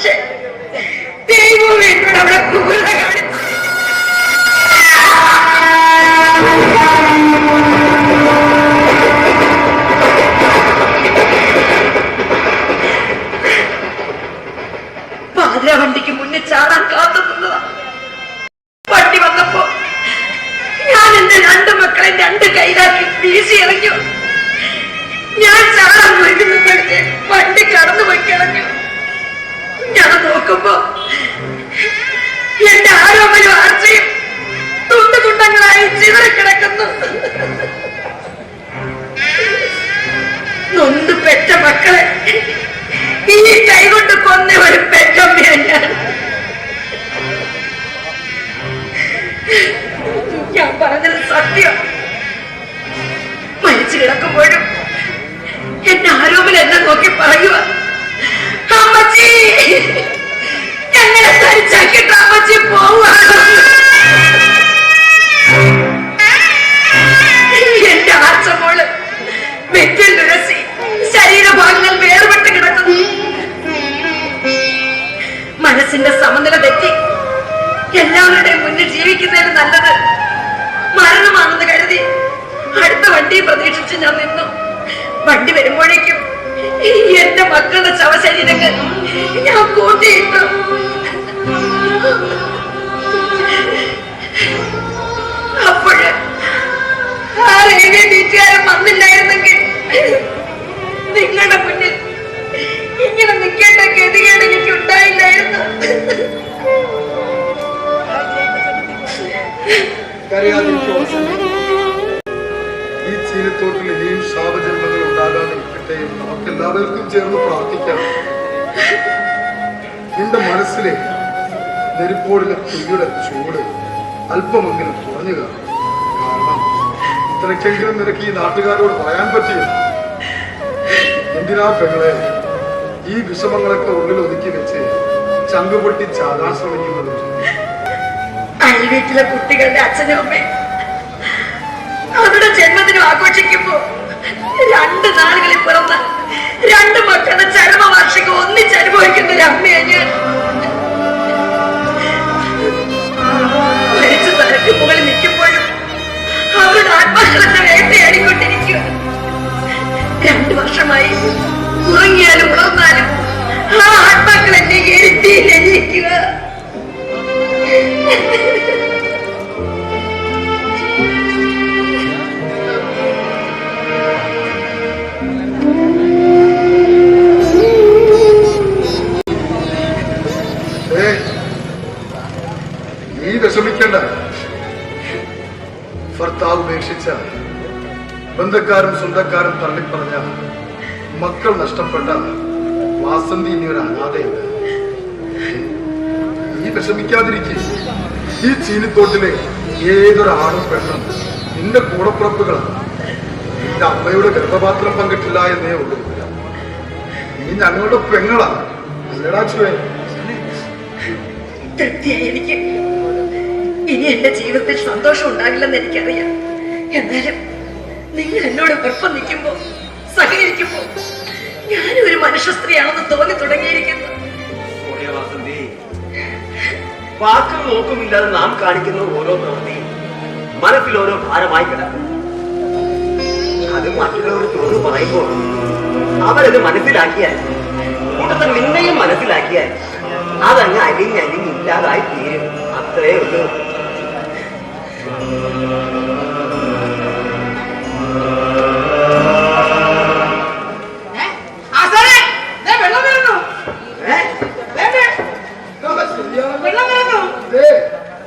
പക്ഷെ ദൈവം എന്നോട് അവിടെ ക്രൂരത കാണിച്ചു. പാതിരാ വണ്ടിക്ക് മുന്നിൽ ചാടാൻ കാത്തു നിന്നതാ. വണ്ടി വന്നപ്പോ ഞാൻ എന്റെ രണ്ട് മക്കളെ രണ്ട് കൈയിലാക്കി വീശി ഇറങ്ങി. ഞാൻ ചാടാൻ ഒരുങ്ങുമ്പോഴത്തെ വണ്ടി കടന്നുപോയി കിളഞ്ഞു. ഞാൻ നോക്കുമ്പോ എന്റെ ആരോമലും ആർച്ചയും തുണ്ടു തുണ്ടങ്ങളായി ചിതറിക്കിടക്കുന്നു. നൊന്ത് പെറ്റ മക്കളെ ഈ കൈകൊണ്ട് കൊന്ന ഒരു പെറ്റമ്മയാണ് ഞാൻ പറഞ്ഞത് സത്യം. മരിച്ചു കിടക്കുമ്പോഴും എന്റെ ആരോമൽ എന്നെ നോക്കി പറയുക, അമ്മച്ചി എങ്ങനെ തരിച്ചാക്കിട്ട് അമ്മച്ചി പോവുകയാണ്. എന്റെ ആർച്ചമോള് വെറ്റിൽ തുരസി ശരീരഭാഗങ്ങൾ വേർപെട്ട് കിടക്കുന്നു. മനസ്സിന്റെ സമനില തെറ്റി എല്ലാവരുടെയും മുന്നിൽ ജീവിക്കുന്നതിന് നല്ലത് മരണമാണെന്ന് കരുതി അടുത്ത വണ്ടി പ്രതീക്ഷിച്ച് ഞാൻ നിന്നു. വണ്ടി വരുമ്പോഴേക്കും എന്റെ മക്കളുടെ ശവശരീരങ്ങൾ ഞാൻ കൂട്ടിയിട്ടു. അപ്പോഴ് ആ റെയിൽവേ വീട്ടുകാരൻ വന്നില്ലായിരുന്നെങ്കിൽ നിങ്ങളുടെ മുന്നിൽ ഇങ്ങനെ നിൽക്കേണ്ട ഗതികേട് എനിക്ക് ഉണ്ടായില്ലായിരുന്നു. ഈ ചീനത്തോട്ടിൽ ഇനിയും ശാപജന്മങ്ങൾ ഉണ്ടാകാതിരിക്കട്ടെ എന്ന് നമുക്കെല്ലാവർക്കും ചേർന്ന് പ്രാർത്ഥിക്കാം. നിന്റെ മനസ്സിലെ നെരുപ്പോടിലെ തീയുടെ ചൂട് അല്പമെങ്കിലും കുറഞ്ഞു കാണും. കാരണം ഇത്രയ്ക്കെങ്കിലും നിനക്ക് ഈ നാട്ടുകാരോട് പറയാൻ പറ്റില്ല. എന്തിനാ പെങ്ങളെ ഈ വിഷമങ്ങളൊക്കെ ഉള്ളിൽ ഒതുക്കി വെച്ച് ചങ്കുപൊട്ടി ചാകാൻ ശ്രമിക്കുന്നത്? വീട്ടിലെ കുട്ടികളുടെ അച്ഛനും അമ്മയും അവരുടെ ജന്മദിനം ആഘോഷിക്കുമ്പോ 2 നാളുകളിൽ പിറന്ന 2 മക്കളുടെ ചരമവാർഷികം ഒന്നിച്ചനുഭവിക്കുന്ന ഒരു അമ്മയാണ് ഞാൻ. മരിച്ച തലക്ക് മുകളിൽ നിൽക്കുമ്പോഴും അവരുടെ ആത്മാക്കളെന്നെ വേട്ടയാടിക്കൊണ്ടിരിക്കുക. 2 വർഷമായി ഉറങ്ങിയാലും ഉണർന്നാലും ആ ആത്മാക്കൾ എന്നെ എഴുത്തിയിലിരിക്കുക. നീ വിഷമിക്കണ്ട. ഭർത്താവ് ഉപേക്ഷിച്ച ബന്ധക്കാരും സ്വന്തക്കാരും തള്ളിപ്പറഞ്ഞ മക്കൾ നഷ്ടപ്പെട്ട വാസന്തി ഇനി ഒരു അനാഥയുണ്ട്. നീ വിഷമിക്കാതിരിക്കും. ഈ ചീനിത്തോട്ടിലെ ഏതൊരാണും പെണ്ണും നിന്റെ കൂടപ്പുറപ്പുകളാണ്. നിന്റെ അമ്മയുടെ ഗർഭപാത്രം പങ്കിട്ടില്ല എന്നേ ഉള്ളൂ. നീ ഞങ്ങളുടെ പെങ്ങളാണ്. തൃപ്തിയായി എനിക്ക്. ഇനി എന്റെ ജീവിതത്തിൽ സന്തോഷം ഉണ്ടാകില്ലെന്ന് എനിക്കറിയാം. എന്നാലും നിങ്ങൾ എന്നോട് ഒപ്പം നിൽക്കുമ്പോ സഹകരിക്കുമ്പോ ഞാനും ഒരു മനുഷ്യ സ്ത്രീയാണെന്ന് തോന്നി തുടങ്ങിയിരിക്കുന്നു. വാക്കുകൾ നോക്കുമില്ലാതെ നാം കാണിക്കുന്ന ഓരോ പ്രവൃത്തിയും മനസ്സിൽ ഓരോ ഭാരമായി കിടക്കും. അത് മറ്റുള്ളവർ തുറന്നു പറയുമ്പോൾ അവരത് മനസ്സിലാക്കിയാൽ, കൂട്ടത്തിൽ നിന്നെയും മനസ്സിലാക്കിയാൽ അതങ്ങ് അലിഞ്ഞില്ലാതായി തീരും. അത്രേ ഉള്ളൂ.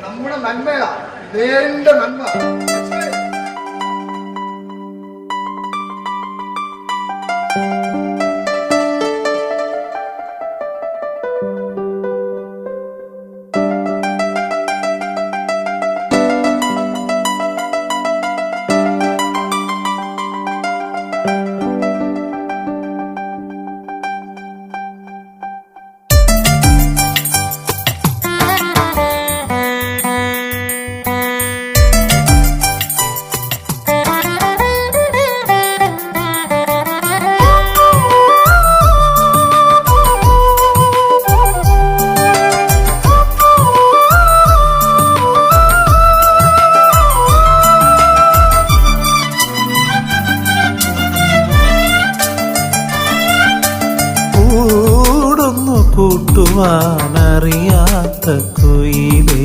നമ്മുടെ നന്മയാ, നേരിന്റെ നന്മ. കൂട്ടുവാനറിയാത്ത കുയിലേ,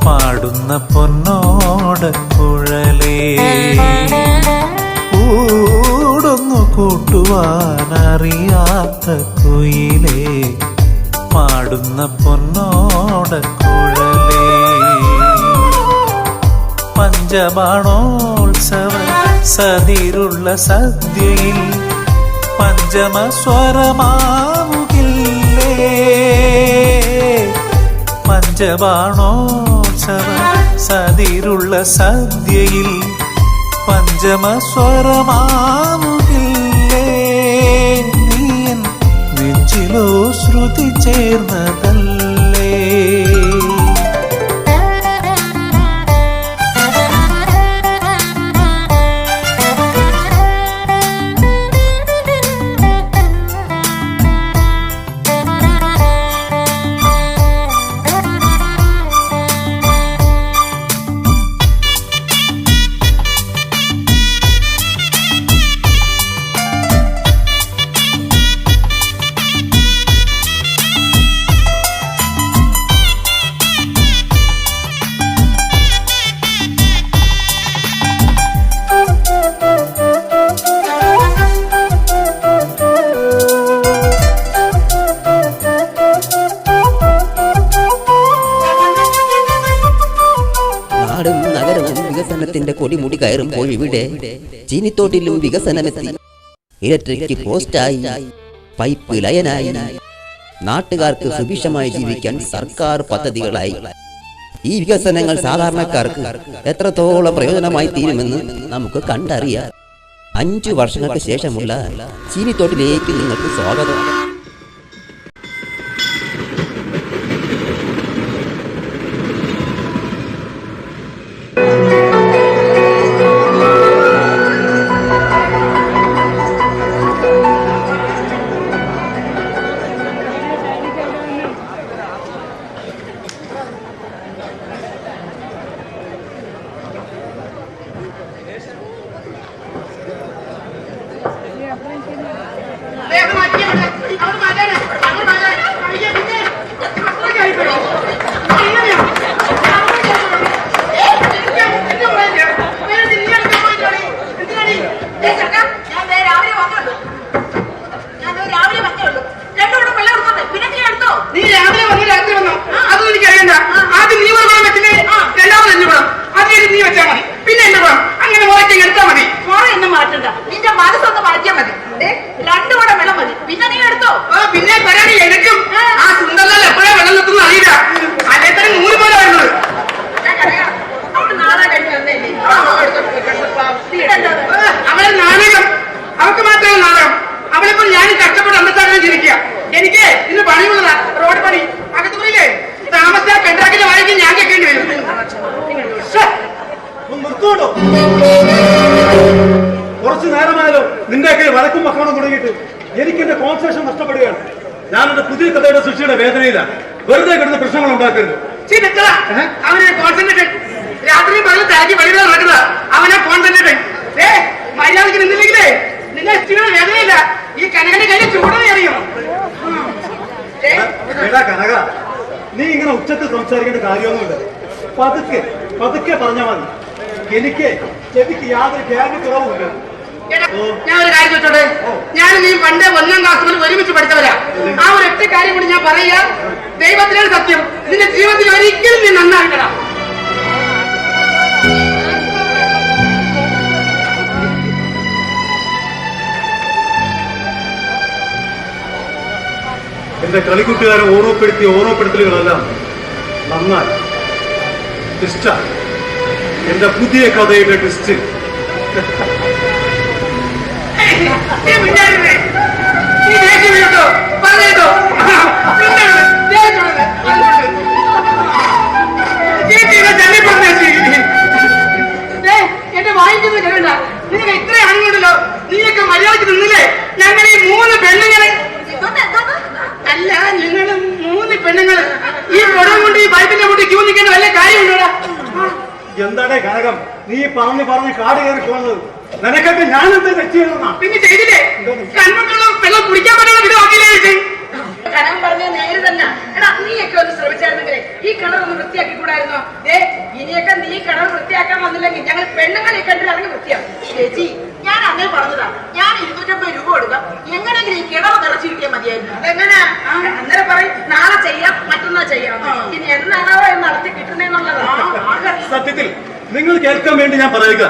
പാടുന്ന പൊന്നോട കുഴലേ. കൂടൊന്നു കൂട്ടുവാനറിയാത്ത കുയിലേ, പാടുന്ന പൊന്നോട കുഴലേ. പഞ്ചബാണോത്സവ സതിരുള്ള സദ്യയിൽ പഞ്ചമസ്വരമാവുകില്ലേ. പഞ്ചബാണോത്സവ സതിരുള്ള സദ്യയിൽ പഞ്ചമസ്വരമാവുകില്ലേ. നീയൻ നെഞ്ചിലോ ശ്രുതി ചേർന്നതല്ലേ. നാടും നഗരവും വികസനത്തിന്റെ കൊടിമുടി കയറുമ്പോൾ ഇവിടെ ചീനിത്തോട്ടിലും വികസനമെത്തി. ഇലക്ട്രിക് പോസ്റ്റായി, പൈപ്പ് ലൈനായി, നാട്ടുകാർക്ക് സുഭിക്ഷമായി ജീവിക്കാൻ സർക്കാർ പദ്ധതികളായി. ഈ വികസനങ്ങൾ സാധാരണക്കാർക്ക് എത്രത്തോളം പ്രയോജനമായി തീരുമെന്ന് നമുക്ക് കണ്ടറിയാം. 5 വർഷങ്ങൾക്ക് ശേഷമുള്ള ചീനിത്തോട്ടിലേക്ക് നിങ്ങൾക്ക് സ്വാഗതം. കുറച്ചു നേരമായാലോ നിന്റെയൊക്കെ വഴക്കും മക്കണം തുടങ്ങിയിട്ട് എനിക്ക് എന്റെ കോൺസെൻട്രേഷൻ നഷ്ടപ്പെടുകയാണ്. ഞാൻ എന്റെ പുതിയ കഥയുടെ സൃഷ്ടിയുടെ വേദനയിലാണ്. വെറുതെ കിടന്ന് പ്രശ്നങ്ങൾ ഉണ്ടാക്കരുത്. അവനെ കോൺസെൻട്രേഷൻ രാത്രി പകൽ താക്കി വഴികൾ നടക്കുക. അവനെ കോൺസെൻട്രേഷൻ മര്യാദക്ക് നിന്നില്ലെങ്കിലേ നിന്നെ സ്ത്രീയുടെ വേദനയില്ല. ഈ കനകന്റെ കയ്യിൽ ചൂടനെ അറിയും. കനക, നീ ഇങ്ങനെ ഉച്ചത്തിൽ സംസാരിക്കേണ്ട കാര്യമൊന്നുമില്ല. പതുക്കെ പതുക്കെ പറഞ്ഞാൽ മതി. എനിക്ക് ചെവിക്ക് യാതൊരു ഗ്യാരണ്ടി കുറവുമില്ല. ഞാൻ ഒരു കാര്യം ചോദിച്ചോട്ടെ, ഞാൻ നീ പണ്ട് 1ാം ക്ലാസ് മുതൽ ഒരുമിച്ച് പഠിച്ചവരാ. ആ ഒരു ഒറ്റ കാര്യം കൂടി ഞാൻ പറയുക, ദൈവത്തിനാണ് സത്യം, നിന്റെ ജീവിതത്തിൽ ഒരിക്കലും നീ നന്നായിട്ടാ. എന്റെ കളിക്കുട്ടുകാരെ ഓർമ്മപ്പെടുത്തിയ ഓർമ്മപ്പെടുത്തലുകളെല്ലാം നന്നായി. ട്വിസ്റ്റാ എന്റെ പുതിയ കഥയുടെ ട്വിസ്റ്റ്. എന്റെ വായിക്കുന്നത് കേൾക്കണ്ട. നിനക്ക് ഇത്ര ആണുണ്ടല്ലോ, നീയൊക്കെ മര്യാദക്ക് നിന്നില്ലേ? ഞങ്ങൾ ഈ 3 പെണ്ണുങ്ങളെ അല്ല, ഞങ്ങള് 3 പെണ്ണുങ്ങള് ഈ പുറം കൊണ്ട് ഈ ബൈബിളിന്റെ മുന്നിൽ ക്യൂ നിൽക്കേണ്ട വല്ല കാര്യമുണ്ടോടാ? എന്താടേ കനകം, നീ പറഞ്ഞ് കാട് കയറി പോകുന്നത്? നിനക്കൊക്കെ ഞാൻ എന്താ തെറ്റ് ചെയ്യണമെന്നാ? പിന്നെ ചെയ്തില്ലേ? കൺമുട്ടുള്ള വെള്ളം കുടിക്കാൻ പറ്റുന്ന വിധമാക്കിയില്ലേ? കനം പറഞ്ഞ നേര് തന്നെ. എടാ നീയൊക്കെ ഒന്ന് ശ്രമിച്ചായിരുന്നെങ്കിലേ ഈ കിണർ ഒന്ന് വൃത്തിയാക്കി കൂടായിരുന്നോ? ഇനിയൊക്കെ നീ കിണർ വൃത്തിയാക്കാൻ വന്നില്ലെങ്കിൽ ഞങ്ങൾ പെണ്ണുങ്ങളെ കണ്ടിട്ട് ഇറങ്ങി വൃത്തിയാക്കും. ചേച്ചി ഞാൻ അന്നേ പറഞ്ഞതാ, ഞാൻ 250 രൂപ കൊടുക്കാം, എങ്ങനെയെങ്കിലും ഈ കിണർ നിറച്ചു കിട്ടിയാൽ മതിയായിരുന്നു. അതെങ്ങനാ? അന്നേരം പറയും നാളെ ചെയ്യാം മറ്റന്നാ ചെയ്യാം. ഇനി എന്നാണോ എന്ന് നടത്തി കിട്ടുന്നേന്നുള്ളതാണ്. സത്യത്തിൽ നിങ്ങൾ കേൾക്കാൻ വേണ്ടി ഞാൻ പറയുക,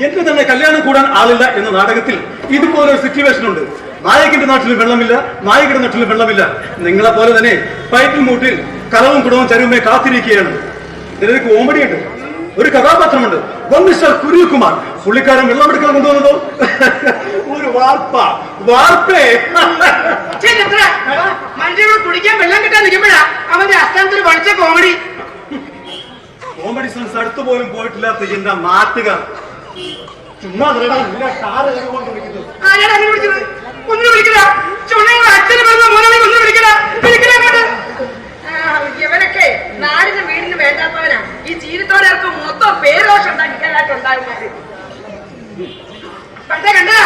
എന്റെ തന്നെ കല്യാണം കൂടാൻ ആളില്ല എന്ന നാടകത്തിൽ ഇതുപോലൊരു സിറ്റുവേഷൻ ഉണ്ട്. നായകന്റെ നാട്ടിലും വെള്ളമില്ല, നായകന്റെ നാട്ടിലും വെള്ളമില്ല. നിങ്ങളെ പോലെ തന്നെ പൈപ്പിൽ മൂട്ടിൽ കലവും കുടവും ചരുവുമേ കാത്തിരിക്കുകയാണ്. ഇതിലൊരു കോമഡി ഉണ്ട്, ഒരു കഥാപാത്രമുണ്ട്, മിസ്റ്റർ കുര്യകുമാർ. പുള്ളിക്കാരൻ വെള്ളമെടുക്കാൻ കൊണ്ടുവന്നതോ ഒരു വാർപ്പേ. മനുഷ്യനോട് കുടിക്കാൻ വെള്ളം കിട്ടാൻ നിൽക്കുമ്പോഴാ അവന്റെ അസ്ഥാനത്തിൽ പഠിച്ച കോമഡി. കോമഡി സെൻസ് അടുത്ത് പോലും പോയിട്ടില്ലാത്ത എന്റെ നാട്ടുകാർ ചുമ്മാ ഇവനൊക്കെ നാടിന് വീടിന് വേണ്ടാത്തവനാ. ഈ ജീവിതത്തോടൊക്കെ മൊത്തം പേരോഷം ഉണ്ടാക്കിക്കാനായിട്ടുണ്ടാകുന്നത്. കണ്ടാ കണ്ടാ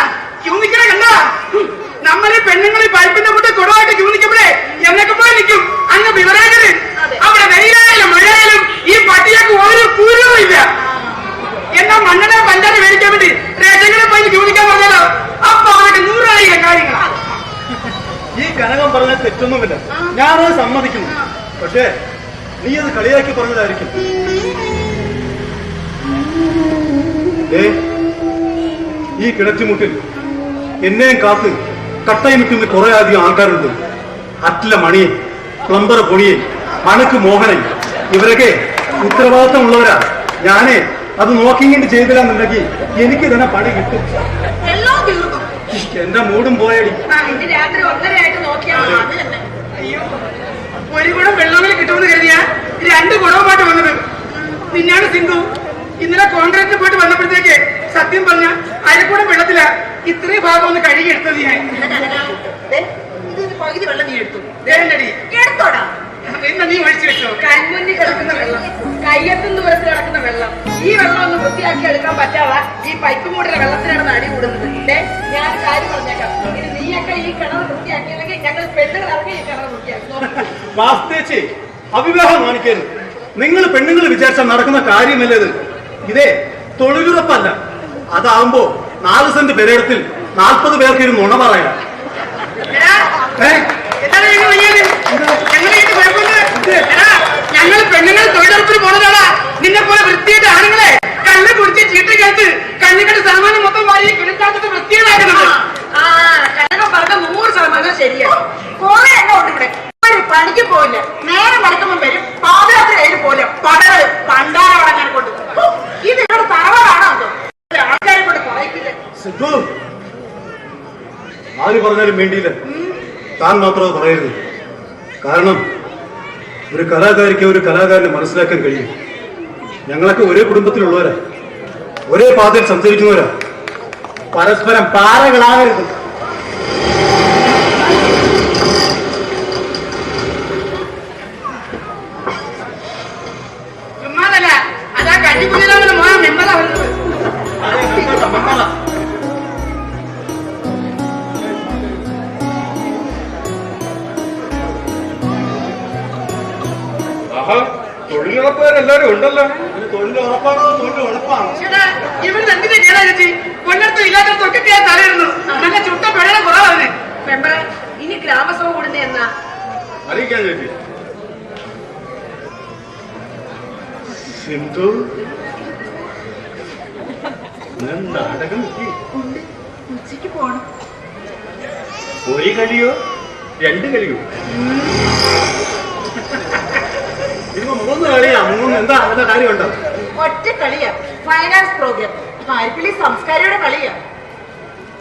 നമ്മളീ പെണ്ണുങ്ങളീ പൈപ്പിന്റെ കൂട്ടി കുറവായിട്ട് ക്യൂ നിൽക്കുമ്പോഴേ എന്നൊക്കെ പോയി നിൽക്കും. അങ്ങ് വിവരാകര് അവിടെ വെയിലായാലും മഴയായാലും ഈ പട്ടിയൊക്കെ ഒരു പൂരവും ഇല്ല. എന്നാ മണ്ണെണ്ണ പഞ്ചാര മേടിക്കാൻ വേണ്ടി റേഷങ്ങളെ പോയി ക്യൂ നിൽക്കാൻ പറഞ്ഞാലോ അപ്പൊ അവരുടെ 100,000 കാര്യങ്ങളാ. ഈ കനകം പറഞ്ഞാൽ തെറ്റൊന്നുമില്ല, ഞാനത് സമ്മതിക്കുന്നു. പക്ഷേ നീ അത് കളിയാക്കി പറഞ്ഞതായിരിക്കും. ഈ കിണറ്റുമുട്ടിൽ എന്നെയും കാത്ത് കട്ടയി നിൽക്കുന്ന കുറെ അധികം ആൾക്കാരുണ്ട്. അറ്റില മണിയൻ, പ്ലംബർ പൊണിയൻ, അണക്ക് മോഹനൻ, ഇവരൊക്കെ ഉത്തരവാദിത്തമുള്ളവരാ. ഞാനേ അത് നോക്കിങ്ങിട്ട് ചെയ്തില്ലാന്നുണ്ടെങ്കിൽ എനിക്ക് തന്നെ പണി കിട്ടും. എല്ലാം തീർന്നു. എന്റെ മൂടും പോയടി. ഇന്ന് രാത്രി 1:30 നോക്കിയാൽ മതി. അയ്യോ, ഒരു കുടം വെള്ളങ്ങളിൽ കിട്ടുമെന്ന് കരുതിയാ 2 കുടവുമായിട്ട് വന്നത്. പിന്നാണ് സിന്ധു ഇന്നലെ കോൺട്രാക്ട് പോയിട്ട് വന്നപ്പോഴത്തേക്ക് സത്യം പറഞ്ഞ അരക്കൂടം വെള്ളത്തില ഇത്രയും ഭാഗം ഒന്ന് കഴുകി എടുത്തത് ഞാൻ. പകുതി വെള്ളം നീ എടുത്തു എടുത്തോടാ. എന്നാ നീ ഒഴിച്ചു വെച്ചോ. കൺമുന്നിൽ കിടക്കുന്ന വെള്ളം, കയ്യെത്തും ദൂരത്തിൽ കിടക്കുന്ന വെള്ളം, ഈ വെള്ളം ഒന്ന് വൃത്തിയാക്കി എടുക്കാൻ പറ്റാതെ ഈ പൈപ്പ് മൂടിലെ വെള്ളത്തിനാണ് അടി കൂടുന്നത്. ഞാൻ കാര്യം പറഞ്ഞേക്കാം, ഇനി നീയൊക്കെ ഈ കിണർ വൃത്തിയാക്കിയില്ലെങ്കിൽ ഞങ്ങൾ പെണ്ണുകൾ ഇറങ്ങി ഈ കിണർ വൃത്തിയാക്കും. വാസ്തേച്ചി അവിവാഹം കാണിക്കരുത്. നിങ്ങൾ പെണ്ണുങ്ങൾ വിചാരിച്ചാൽ നടക്കുന്ന കാര്യമല്ലേ ഇത്. ഇതേ തൊഴിലുറപ്പല്ല. അതാവുമ്പോ 4 സെന്റ് പെരയിടത്തിൽ 40 പേർക്ക് ഇത് നുണ പറയാം. ഞങ്ങൾ പെണ്ണുങ്ങൾ തൊഴിലുറപ്പിന് പോണതാടാ. നിന്നെ പോലെ വൃത്തിയായിട്ട് ആണുങ്ങളെ കല്ല് കുടിച്ച് ചീട്ടക്കകത്ത് കണ്ണിക്കട്ട് സാമാനം മൊത്തം വാരി കിണറ്റാത്തത് വൃത്തികളാക്കുന്നത്. കനകം പറഞ്ഞ 100% ശരിയാണ്. കുറെ എണ്ണം ഉണ്ട് ഇവിടെ. ഒരു പണിക്ക് പോയില്ല, നേരെ മടക്കുമ്പോൾ വരും, പാദയാത്ര കയ്യിൽ പോലെ പടകള് പണ്ടാരവടങ്ങനെ കൊണ്ട്. ഇത് ഇവിടെ തറവാടാണോ ആൾക്കാരെ കൊണ്ട് പറയിക്കില്ല. സിദ്ധു, ആര് പറഞ്ഞാലും വേണ്ടിയില്ല, താൻ മാത്രം അത് പറയരുത്. കാരണം ഒരു കലാകാരിക്ക് ഒരു കലാകാരനെ മനസ്സിലാക്കാൻ കഴിയും. ഞങ്ങളൊക്കെ ഒരേ കുടുംബത്തിലുള്ളവരാ, ഒരേ പാതയിൽ സഞ്ചരിക്കുന്നവരാ. പരസ്പരം പാറകളാകരുത്. ചുമ്മാതല്ല, അതാ കഞ്ഞിക്കുഞ്ഞിലാണ് മോനെ മെമ്പറാ വരുന്നത്. തൊഴിലുറപ്പുകാരെല്ലാരും ഉണ്ടല്ലോ. തൊഴിൽ ഉറപ്പാണോ തൊഴിൽ ഉറപ്പാണോ? ഇവിടെ എന്തിനാ ചേട്ടാ ചേച്ചി കൊല്ലത്തും ഇല്ലാത്തടത്തും ഒക്കെ ഞാൻ തലയിരുന്നു. നല്ല ചുട്ട പെടല കുറവാണ്. മെമ്പർ ഇനി ഗ്രാമസഭ കൂടുന്ന എന്നാ അറിയിക്കാൻ ചേച്ചി. സിന്ധു, നാടകം ഉച്ചക്ക് പോണം. ഒരു കളിയോ 2 കളിയോ? ഇപ്പൊ 3 കളിയാ. 3 എന്താ അതിന്റെ കാര്യമുണ്ടോ? ഒറ്റ കളിയാ, ഫൈനാൻസ് പ്രോഗ്രാം. പാരിപ്പിള്ളി സംസ്കാരിയുടെ കളിയാ.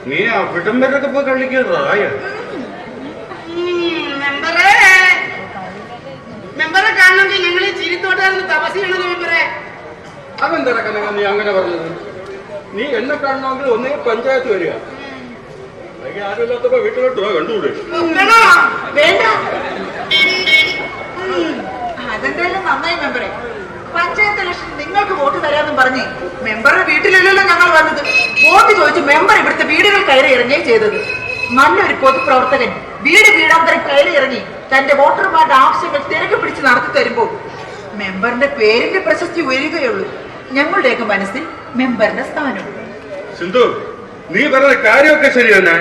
നീ അവിടം വരൊക്കെ പോയി കളിക്കുന്നതായ മെമ്പറെ കാണണമെങ്കിൽ ഞങ്ങൾ ഈ ചിരിത്തോട്ടായിരുന്നു തപസ് ചെയ്യണത് മെമ്പറെ. അതെന്താ കനക നീ അങ്ങനെ പറഞ്ഞത്? നീ എന്നെ കാണണമെങ്കിൽ ഒന്നേ പഞ്ചായത്ത് വരിക. അല്ലെങ്കിൽ ആരുമില്ലാത്തപ്പോ വീട്ടിലോട്ട് കണ്ടുകൂടെ? വേണ്ട, അതെന്തായാലും നന്നായി മെമ്പറെ. പഞ്ചായത്ത് ഇലക്ഷൻ നിങ്ങൾക്ക് വോട്ട് തരാമെന്നും പറഞ്ഞ് മെമ്പറുടെ വീട്ടിലല്ലല്ലോ ഞങ്ങൾ വന്നത്. വോട്ട് ചോദിച്ച് മെമ്പർ ഇവിടുത്തെ വീടുകൾ കയറി ഇറങ്ങുകയും ചെയ്തത്. നല്ലൊരു പൊതുപ്രവർത്തകൻ വീട് വീടാന്തരം കയറി ഇറങ്ങി തന്റെ വോട്ടർമാരുടെ ആവശ്യങ്ങൾ തിരക്ക് പിടിച്ച് നടത്തി തരുമ്പോൾ മെമ്പറിന്റെ പേരിന്റെ പ്രശസ്തി ഉയരുകയുള്ളൂ. ഞങ്ങളുടെയൊക്കെ മനസ്സിൽ മെമ്പറിന്റെ സ്ഥാനം. സിന്ധു, നീ പറഞ്ഞ കാര്യമൊക്കെ ശരി തന്നെ.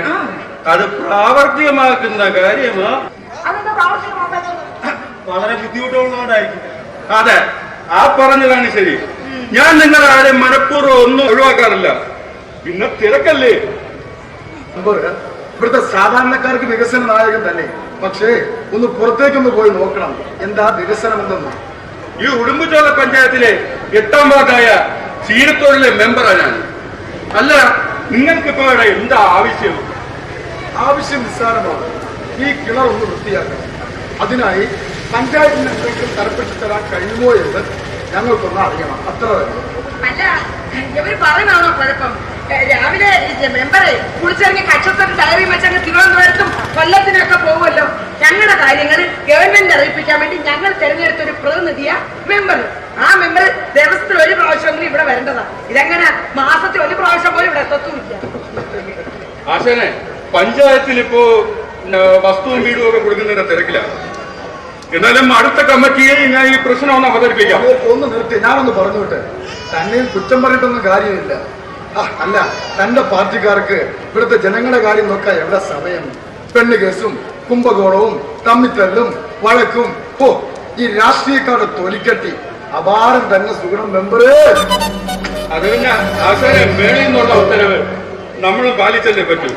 അത് പ്രാവർത്തികമാക്കുന്ന കാര്യമാ. അതെന്താ പ്രാവർത്തികമാക്കുന്നത്? വളരെ ബുദ്ധിമുട്ടുള്ളതുകൊണ്ടായിരിക്കും. അതെ, ആ പറഞ്ഞതാണ് ശരി. ഞാൻ നിങ്ങളെ ആരെയും മനഃപൂർവ്വം ഒന്നും ഒഴിവാക്കാറില്ല. പിന്നെ തിരക്കല്ലേ. ഇവിടുത്തെ സാധാരണക്കാർക്ക് വികസന നായകൻ തന്നെ. പക്ഷേ ഒന്ന് പുറത്തേക്കൊന്ന് പോയി നോക്കണം, എന്താ വികസനം എന്തെന്ന്. ഈ ഉടുമ്പുചോല പഞ്ചായത്തിലെ 8ാം വാർഡായ ചീരത്തോടിലെ മെമ്പറാണ് ഞാൻ. അല്ല, നിങ്ങൾക്കിപ്പോ ഇവിടെ എന്താ ആവശ്യം? ആവശ്യം നിസ്സാരമാണ്. ഈ കിണർ ഒന്ന് വൃത്തിയാക്കണം. അതിനായി പഞ്ചായത്തിന് എന്തെങ്കിലും തരപ്പെട്ട് തരാൻ കഴിയുമോ എന്ന് ഞങ്ങൾക്കൊന്ന് അറിയണം. അത്ര തന്നെ. അല്ല, ഇവര് പറയുന്നതാണോ കുഴപ്പം? രാവിലെ മെമ്പറെ കുളിച്ചിറങ്ങി കക്ഷത്തിന് ഡയറി വെച്ചങ്ങ് തിരുവനന്തപുരത്തും കൊല്ലത്തിനൊക്കെ പോകുമല്ലോ. ഞങ്ങളുടെ കാര്യങ്ങൾ ഗവൺമെന്റ് അറിയിപ്പിക്കാൻ വേണ്ടി ഞങ്ങൾ തെരഞ്ഞെടുത്ത ഒരു പ്രതിനിധിയാ മെമ്പർ. ആ മെമ്പർ ദിവസത്തിൽ ഒരു പ്രാവശ്യമെങ്കിലും ഇവിടെ വരേണ്ടതാ. ഇതെങ്ങനെ മാസത്തിൽ ഒരു പ്രാവശ്യം പോലും ഇവിടെ എത്തത്തുമില്ല. ആശാനെ, പഞ്ചായത്തിൽ ഇപ്പോ വസ്തുവും വീടും ഒക്കെ കൊടുക്കുന്നതിന്റെ തിരക്കിലാണ്. എന്നാലും അടുത്ത കമ്മിറ്റിയെ ഞാൻ ഈ പ്രശ്നം ഒന്ന് അവതരിപ്പിക്കാം. ഒന്ന് നിർത്തി, ഞാനൊന്ന് പറഞ്ഞോട്ടെ. തന്നെയും കുറ്റം പറഞ്ഞിട്ടൊന്നും കാര്യമില്ല. അല്ല, തന്റെ പാർട്ടിക്കാർക്ക് ഇവിടുത്തെ ജനങ്ങളുടെ കാര്യം നോക്കാൻ എവിടെ സമയം? പെണ്ണ് കേസും കുംഭകോണവും തമ്മിത്തല്ലും വഴക്കും. ഈ രാഷ്ട്രീയക്കാരുടെ തൊലിക്കട്ടി അപാരം തന്നെ. സുഗുണം മെമ്പറേ, അത് പിന്നെ ആശാനെ, മേളിൽ നിന്നുള്ള ഉത്തരവ് നമ്മൾ പാലിച്ചല്ലേ പറ്റൂ.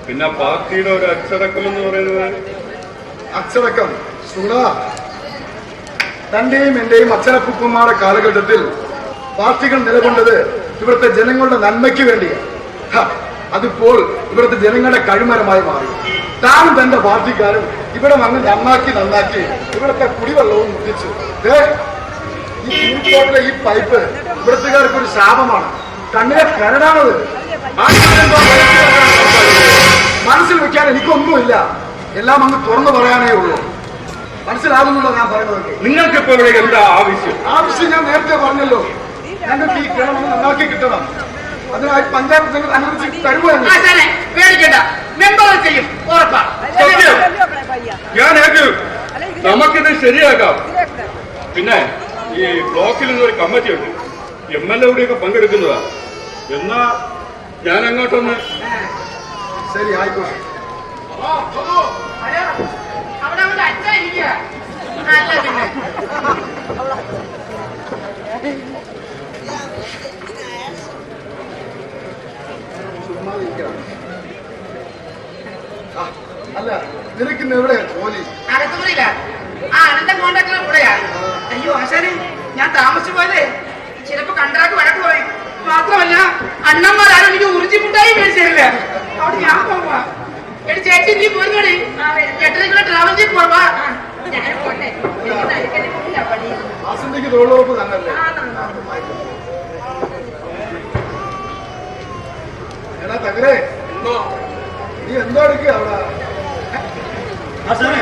പിന്നെ പാർട്ടിയുടെ ഒരു അച്ചടക്കം എന്ന് പറയുന്നത്. അച്ചടക്കം സുഗുണ, തന്റെയും എന്റെയും അച്ഛനപ്പുപ്പന്മാരുടെ കാലഘട്ടത്തിൽ പാർട്ടികൾ നിലകൊണ്ടത് ഇവിടുത്തെ ജനങ്ങളുടെ നന്മയ്ക്ക് വേണ്ടിയാണ്. അതിപ്പോൾ ഇവിടുത്തെ ജനങ്ങളുടെ കഴിമരമായി മാറി. താനും തന്റെ പാർട്ടിക്കാരും ഇവിടെ വന്ന് നന്നാക്കി ഇവിടുത്തെ കുടിവെള്ളവും മുട്ടിച്ചു. ഈ ചൂട്ടോട്ടിലെ ഈ പൈപ്പ് ഇവിടുത്തുകാർക്ക് ഒരു ശാപമാണ്. കണ്ണിലെ കരടാണത്. മനസ്സിൽ വെക്കാൻ എനിക്കൊന്നുമില്ല. എല്ലാം അങ്ങ് തുറന്നു പറയാനേ ഉള്ളൂ. മനസ്സിലാകുന്നുണ്ടോ ഞാൻ പറയുന്നത്? നിങ്ങൾക്കിപ്പോ ഇവിടെ എന്താ ആവശ്യം? ആവശ്യം ഞാൻ നേരത്തെ പറഞ്ഞല്ലോ. ഞങ്ങൾക്ക് ഈ കിണർ നന്നാക്കി കിട്ടണം. അതിനായി പഞ്ചായത്ത് നിങ്ങൾ അനുവദിച്ച് തരുമോ? പേടിക്കണ്ട, മെമ്പർ ചെയ്യും, ഉറപ്പാ. ഞാൻ ഏറ്റു, നമുക്കിത് ശരിയാക്കാം. പിന്നെ ഈ ബ്ലോക്കിൽ നിന്നൊരു കമ്മിറ്റി ഉണ്ട്, MLA കൂടിയൊക്കെ പങ്കെടുക്കുന്നതാ. എന്നാ ഞാൻ അങ്ങോട്ടൊന്ന്. ശരി, ആയിക്കോട്ടെ. അവിടെ അവിടെ അച്ഛ ഇരിക്കുക. അല്ല പിന്നെ അല്ല, നിനക്കിന്ന് എവിടെ ജോലി? അകത്തുമുറിയില്ല. ആ അനന്തൻ കോണ്ടാക്ടർ കൂടെയാ. അയ്യോ ആശാനെ, ഞാൻ താമസിച്ചു പോയതേ. ചിലപ്പോ കണ്ടാക്ക് വഴക്ക് പോയി. മാത്രമല്ല അണ്ണന്മാരാരും എനിക്ക് ഉറിച്ചിമുട്ടായി മേടിച്ചില്ല. അവിടെ ഞാൻ പോവാ. എടി ചേച്ചി, നീ പോരുന്നോടി. 8 കിലോ ട്രാവൽ ചെയ്ത് പോവാ. ഞാൻ പോട്ടെ. വാസന്തിക്ക് തൊഴിലുറപ്പ് തന്നല്ലേ? എടാ തകരേ, നീ എന്തോ എടുക്കുക അവിടെ? നമ്മുടെ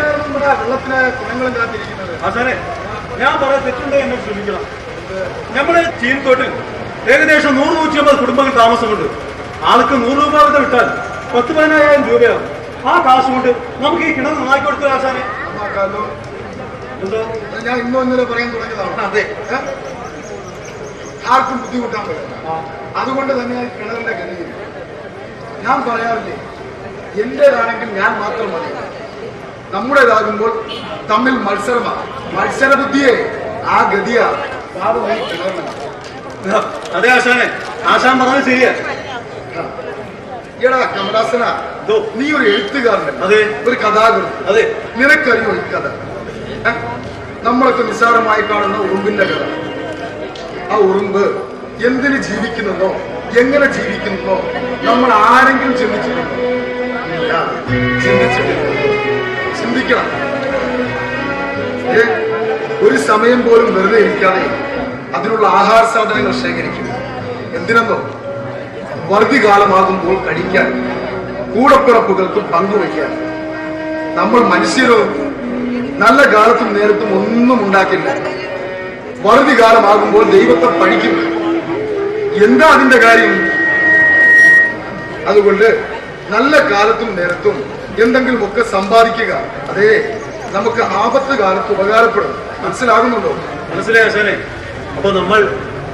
വെള്ളത്തിന് കുളങ്ങളും കാത്തിരിക്കുന്നത്. ആശാനെ, ഞാൻ പറയാൻ തെറ്റുണ്ടോ എന്നെ ശ്രമിക്കണം. നമ്മുടെ ചീനത്തോട്ടിൽ ഏകദേശം 100-150 കുടുംബങ്ങൾ താമസമുണ്ട്. ആൾക്ക് 100 രൂപ വീതം വിട്ടാൽ 10-15,000 രൂപയാവും. ആ കാശ് കൊണ്ട് നമുക്ക് ഈ കിണർ നന്നാക്കി കൊടുത്തു ആശാനെ. എന്തോ ഞാൻ ഇന്നോ ഇന്നലെ പറയാൻ തുടങ്ങിയതാണ്. അതെ, ആർക്കും ബുദ്ധിമുട്ടാൻ പറ്റില്ല. അതുകൊണ്ട് തന്നെ കിണറിന്റെ ഗതി ഞാൻ പറയാറില്ലേ, എന്റേതാണെങ്കിൽ ഞാൻ മാത്രം മതി. നമ്മുടേതാകുമ്പോൾ തമ്മിൽ മത്സരമാണ്. മത്സരബുദ്ധിയെ ആ ഗതിയാ പാടുന്ന കിണറിന്. അതെ ആശാനെ, ആശാൻ പറഞ്ഞത് ശരിയാ. എടാ കമലാസന, നീ ഒരു എഴുത്തുകാരൻ, അതെ, ഒരു കഥാകൃത്ത്. അതെ, നിനക്കറിയോ ഈ കഥ? നമ്മളൊക്കെ നിസ്സാരമായി കാണുന്ന ഉറുമ്പിന്റെ കഥ. ആ ഉറുമ്പ് എന്തിന് ജീവിക്കുന്നതോ എങ്ങനെ ജീവിക്കുന്നതോ നമ്മൾ ആരെങ്കിലും ചിന്തിച്ചിട്ടുണ്ടോ? ഇല്ല, ചിന്തിച്ചിട്ടില്ല. ചിന്തിക്കണം. ഒരു സമയം പോലും വെറുതെ ഇരിക്കാതെ അതിനുള്ള ആഹാര സാധനങ്ങൾ ശേഖരിക്കും. എന്തിനെന്നോ, വറുതികാലമാകുമ്പോൾ കഴിക്കാൻ, കൂടപ്പിറപ്പുകൾക്ക് പങ്കുവയ്ക്കാൻ. നമ്മൾ മനുഷ്യരോ നല്ല കാലത്തും നേരത്തും ഒന്നും ഉണ്ടാക്കില്ല. വറുതികാലമാകുമ്പോൾ ദൈവത്തെ പഴിക്കും. എന്താ അതിന്റെ കാര്യം? അതുകൊണ്ട് നല്ല കാലത്തും നേരത്തും എന്തെങ്കിലുമൊക്കെ സമ്പാദിക്കുക. അതേ നമുക്ക് ആപത്ത് കാലത്ത് ഉപകാരപ്പെടും. മനസ്സിലാകുന്നുണ്ടോ? മനസ്സിലായ ആശാനെ. അപ്പൊ നമ്മൾ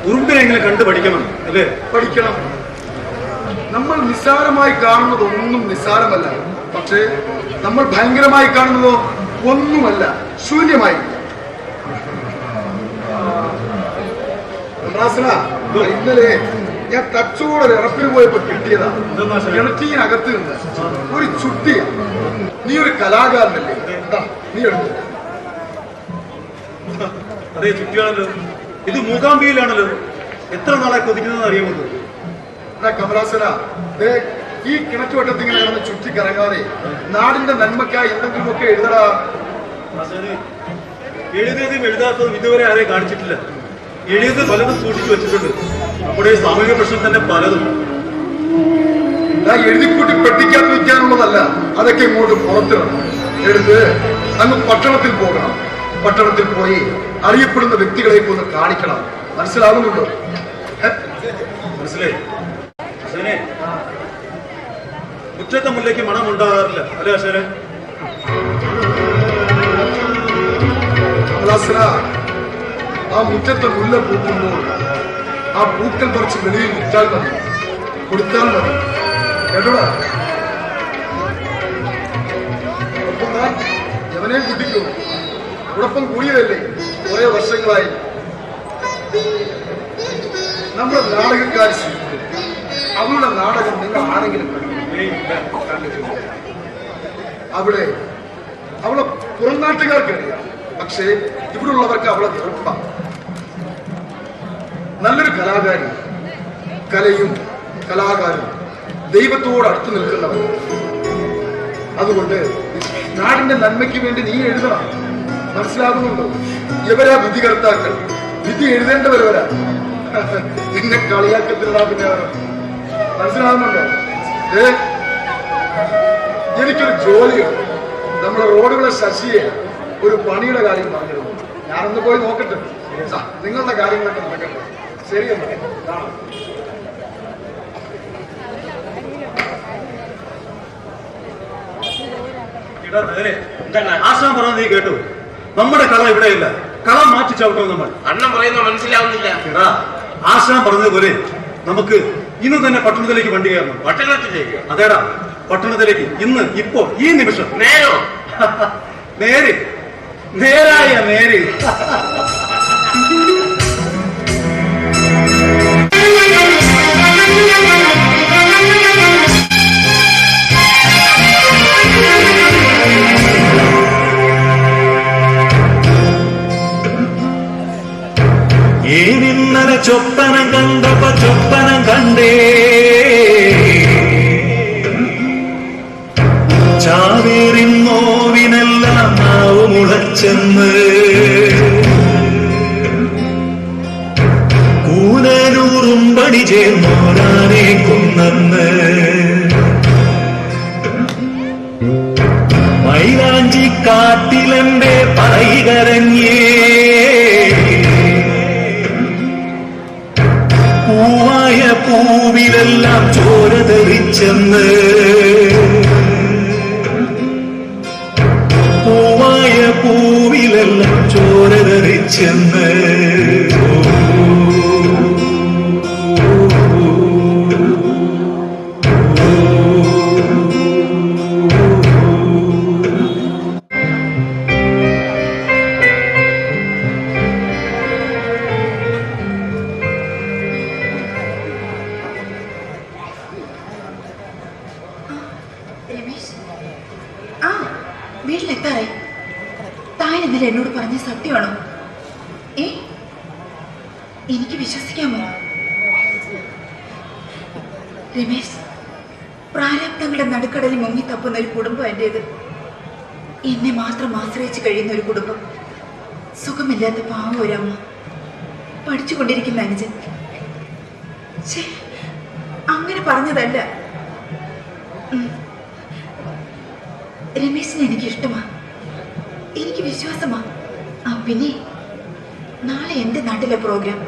ഉറുമ്പിനെങ്കിലും കണ്ടു പഠിക്കണം അല്ലേ? പഠിക്കണം. നമ്മൾ നിസ്സാരമായി കാണുന്നതൊന്നും നിസ്സാരമല്ല. പക്ഷേ നമ്മൾ ഭയങ്കരമായി കാണുന്നതോ ഒന്നുമല്ല, ശൂന്യമായി. ഇന്നലെ ഞാൻ തച്ചോടെ ഇറപ്പിന് പോയപ്പോ കിട്ടിയതാ. കിണറ്റീനകത്ത് നിന്ന് ഒരു ചുട്ടിയ. നീ ഒരു കലാകാരനല്ലേ? നീ എടുത്തു. അതെ, ചുറ്റിയാണല്ലോ. ഇത് മൂകാംബിയിലാണല്ലോ. എത്ര നാളെ കൊതിക്കുന്നതെന്ന് അറിയുമോ? കമലാസന, ഈ കിണറ്റുവട്ടത്തിൽ ഇങ്ങനെ കിടന്ന് ചുറ്റിക്കറങ്ങാതെ നാടിന്റെ നന്മയ്ക്കായി എന്തെങ്കിലുമൊക്കെ എഴുതടാ. എഴുതിയതും എഴുതാത്തതും ഇതുവരെ ആരെയും കാണിച്ചിട്ടില്ല. എഴുതിയത് പലതും സൂക്ഷിച്ചു വെച്ചിട്ടുണ്ട്. നമ്മുടെ സാമൂഹിക പ്രശ്നം തന്നെ പലതും. എഴുതിക്കൂട്ടി പെട്ടിക്കാത്ത വയ്ക്കാനുള്ളതല്ല, അതൊക്കെ ഇങ്ങോട്ട് പുറത്തിടണം. എഴുത് അങ്ങ് പട്ടണത്തിൽ പോകണം. പട്ടണത്തിൽ പോയി അറിയപ്പെടുന്ന വ്യക്തികളെ ഒന്ന് കാണിക്കണം. മനസ്സിലാകുന്നുണ്ടോ? മനസ്സിലായി. മുറ്റത്തെ മുല്ലയ്ക്ക് മണം ഉണ്ടാകാറില്ല അല്ലേ അശോകൻ? ആ മുറ്റത്തെ മുല്ല പൂക്കുമ്പോൾ ആ പൂക്കൾ പറിച്ച് വെളിയിൽ വിറ്റാൽ മതി, കൊടുത്താൽ മതി. കേട്ടോടാ? ഒപ്പം താൻ എവനെ കുട്ടിക്കും ഉടപ്പം കൂടിയതല്ലേ കുറെ വർഷങ്ങളായി. നമ്മുടെ നാടകക്കാർ അവളുടെ നാടകം നിങ്ങൾ ആരെങ്കിലും അവിടെ അവളെ പുറം നാട്ടുകാർക്കറിയാം. പക്ഷേ ഇവിടുള്ളവർക്ക് അവളെ വെറുപ്പാണ്. നല്ലൊരു കലാകാരി, കലയും കലാകാരും ദൈവത്തോട് അടുത്ത് നിൽക്കുന്നവർ. അതുകൊണ്ട് നാടിന്റെ നന്മയ്ക്ക് വേണ്ടി നീ എഴുതണം. മനസ്സിലാകുന്നുണ്ടോ? ഇവരാ വിധികർത്താക്കൾ. വിധി എഴുതേണ്ടവരവരാ. നിന്നെ കളിയാക്കത്തില്ല. പിന്നെ മനസ്സിലാകുന്നുണ്ടോ? എനിക്കൊരു ജോലിയുണ്ട്. നമ്മുടെ റോഡുകളെ ശശിയെ ഒരു പണിയുടെ കാര്യം പറഞ്ഞിരുന്നു. ഞാനൊന്ന് പോയി നോക്കട്ടെ. നിങ്ങളുടെ കാര്യങ്ങളൊക്കെ നടക്കട്ടെ. ശരിയെന്നാ കാണാം. ആശാൻ പറഞ്ഞത് നീ കേട്ടു? നമ്മുടെ കല ഇവിടെയില്ല. കല മാറ്റി ചവിട്ടോ നമ്മൾ. അണ്ണൻ പറയുന്നത് മനസ്സിലാവുന്നില്ല. ആശാൻ പറഞ്ഞതുപോലെ നമുക്ക് ഇന്ന് തന്നെ പട്ടണത്തിലേക്ക് വണ്ടി കയറണം. പട്ടണത്തിലേക്ക്? അതേടാ, പട്ടണത്തിലേക്ക്. ഇന്ന്, ഇപ്പോ, ഈ നിമിഷം. നേരോ? നേര്, നേരായ നേര്. ഏനിന്നലെ ചൊപ്പനം കണ്ടപ്പോ ചൊപ്പനം കണ്ടേ, ചാവേറിൻ നോവിനെല്ലാം നാവ് മുളച്ചെന്ന്, കൂനൂറും പണി ചേർന്നോരാനെ കൊന്നെന്ന്, മൈലാഞ്ചി കാട്ടിലെന്റെ പറയികരഞ്ഞേ, പൂവായ പൂവിലെല്ലാം ചോര തെറിച്ചെന്ന്, പൂവായ പൂവിലെല്ലാം ചോര തെറിച്ചെന്ന്. വീട്ടിലെത്താറായി. താൻ ഇന്നലെ എന്നോട് പറഞ്ഞ സത്യമാണോ? എനിക്ക് വിശ്വസിക്കാമോ? രമേശ്, പ്രാരാബ്ദങ്ങളുടെ നടുക്കടലിൽ മുങ്ങി തപ്പുന്ന ഒരു കുടുംബം എന്റേത്. എന്നെ മാത്രം ആശ്രയിച്ച് കഴിയുന്ന ഒരു കുടുംബം. സുഖമില്ലാത്ത പാവം ഒരമ്മ, പഠിച്ചുകൊണ്ടിരിക്കുന്ന അനുജൻ. അങ്ങനെ പറഞ്ഞതല്ല. രമേശിനെ എനിക്ക് ഇഷ്ടമാ, എനിക്ക് വിശ്വാസമാ. പിന്നെ നാളെ എൻ്റെ നാട്ടിലെ പ്രോഗ്രാം.